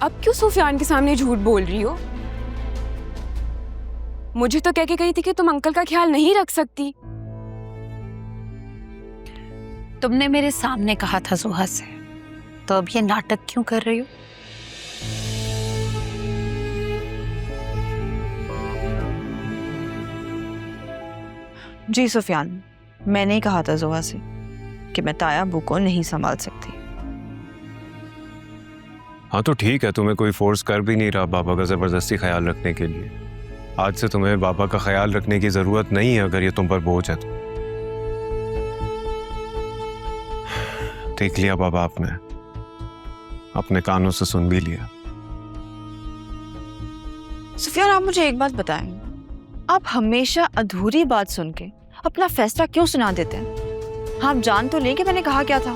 अब क्यों सुफियान के सामने झूठ बोल रही हो? मुझे तो कह के गई थी कि तुम अंकल का ख्याल नहीं रख सकती। तुमने मेरे सामने कहा था जोहा से, तो अब ये नाटक क्यों कर रही हो? जी सुफियान, मैंने ही कहा था जोहा से कि मैं ताया अबू को नहीं संभाल सकती। हाँ तो ठीक है, तुम्हें कोई फोर्स कर भी नहीं रहा बाबा का जबरदस्ती ख्याल रखने के लिए। आज से तुम्हें बाबा का ख्याल रखने की जरूरत नहीं है अगर ये तुम पर बोझ है तो। देख लिया बाबा, आपने अपने कानों से सुन भी लिया। सुफियान, आप मुझे एक बात बताएं, आप हमेशा अधूरी बात सुन के अपना फैसला क्यों सुना देते हैं? आप जान तो लें कि मैंने कहा क्या था।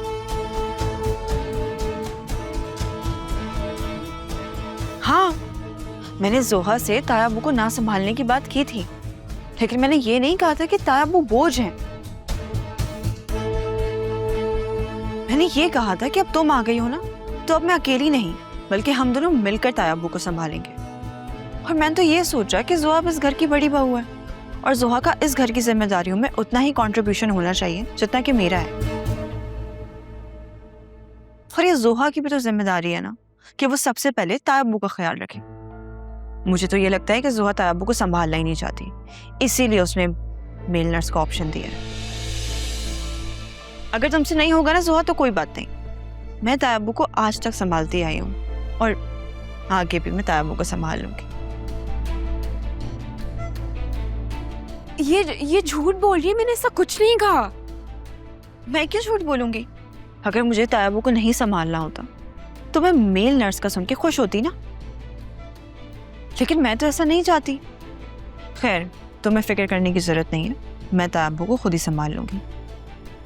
हाँ, मैंने जोहा से ताया अबू को ना संभालने की बात की थी, लेकिन मैंने ये नहीं कहा था कि ताया अबू बोझ हैं। मैंने ये कहा था कि अब तुम आ गई हो ना, तो अब मैं अकेली नहीं बल्कि हम दोनों मिलकर ताया अबू को संभालेंगे। और मैंने तो ये सोचा कि जोहा अब इस घर की बड़ी बहू है और जोहा का इस घर की जिम्मेदारियों में उतना ही कंट्रीब्यूशन होना चाहिए जितना कि मेरा है। और ये जोहा की भी तो जिम्मेदारी है ना कि वो सबसे पहले ताया अबू का ख्याल रखे। मुझे तो ये लगता है कि जोहा ताया अबू को संभालना ही नहीं चाहती, इसीलिए उसने मेल नर्स का ऑप्शन दिया है। अगर तुमसे नहीं होगा ना जोहा, तो कोई बात नहीं, मैं ताया अबू को आज तक संभालती आई हूँ और आगे भी मैं ताया अबू को संभाल लूंगी। ये झूठ बोल रही है, मैंने ऐसा कुछ नहीं कहा। मैं क्यों झूठ बोलूंगी? अगर मुझे ताया अबू को नहीं संभालना होता तो मैं मेल नर्स का सुन के खुश होती ना, लेकिन मैं तो ऐसा नहीं चाहती। खैर, तुम्हें फिक्र करने की जरूरत नहीं है, मैं ताया अबू को खुद ही संभाल लूंगी।